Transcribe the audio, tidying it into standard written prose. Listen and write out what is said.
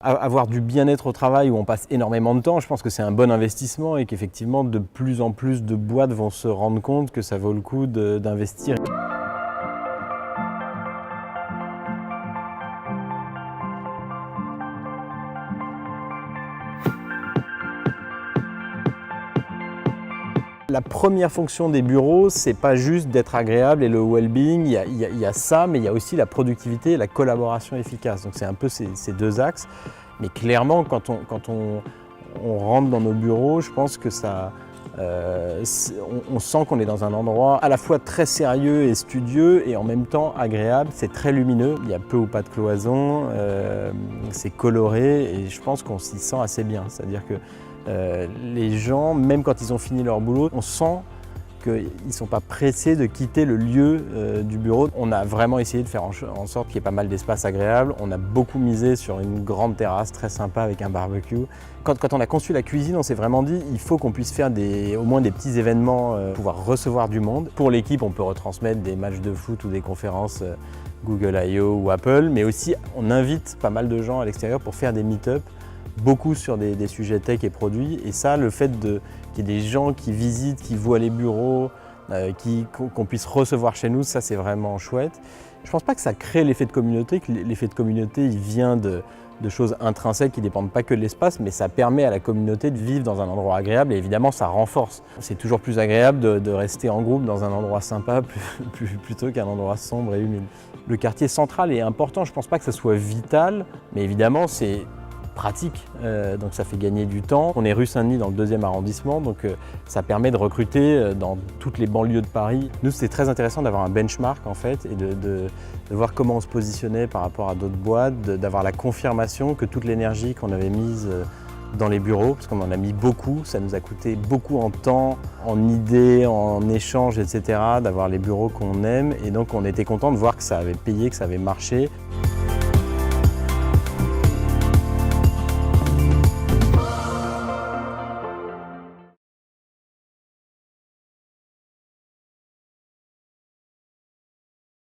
Avoir du bien-être au travail où on passe énormément de temps, je pense que c'est un bon investissement et qu'effectivement de plus en plus de boîtes vont se rendre compte que ça vaut le coup d'investir. La première fonction des bureaux, c'est pas juste d'être agréable et le well-being, il y a ça, mais il y a aussi la productivité et la collaboration efficace. Donc c'est un peu ces deux axes. Mais clairement, quand on rentre dans nos bureaux, je pense que on sent qu'on est dans un endroit à la fois très sérieux et studieux et en même temps agréable. C'est très lumineux, il y a peu ou pas de cloison, c'est coloré et je pense qu'on s'y sent assez bien. C'est-à-dire que les gens, même quand ils ont fini leur boulot, on sent qu'ils ne sont pas pressés de quitter le lieu du bureau. On a vraiment essayé de faire en sorte qu'il y ait pas mal d'espaces agréables. On a beaucoup misé sur une grande terrasse très sympa avec un barbecue. Quand on a conçu la cuisine, on s'est vraiment dit il faut qu'on puisse faire au moins des petits événements, pouvoir recevoir du monde. Pour l'équipe, on peut retransmettre des matchs de foot ou des conférences Google I.O. ou Apple, mais aussi on invite pas mal de gens à l'extérieur pour faire des meet-up, beaucoup sur des sujets tech et produits. Et ça, le fait qu'il y ait des gens qui visitent, qui voient les bureaux, qu'on puisse recevoir chez nous, ça c'est vraiment chouette. Je ne pense pas que ça crée l'effet de communauté, que l'effet de communauté il vient de choses intrinsèques qui ne dépendent pas que de l'espace, mais ça permet à la communauté de vivre dans un endroit agréable et évidemment ça renforce. C'est toujours plus agréable de rester en groupe dans un endroit sympa plutôt qu'un endroit sombre et humide. Le quartier central est important, je ne pense pas que ça soit vital, mais évidemment c'est pratique, donc ça fait gagner du temps. On est rue Saint-Denis dans le 2e arrondissement, donc ça permet de recruter dans toutes les banlieues de Paris. Nous, c'était très intéressant d'avoir un benchmark en fait et de voir comment on se positionnait par rapport à d'autres boîtes, d'avoir la confirmation que toute l'énergie qu'on avait mise dans les bureaux, parce qu'on en a mis beaucoup, ça nous a coûté beaucoup en temps, en idées, en échanges, etc., d'avoir les bureaux qu'on aime et donc on était content de voir que ça avait payé, que ça avait marché.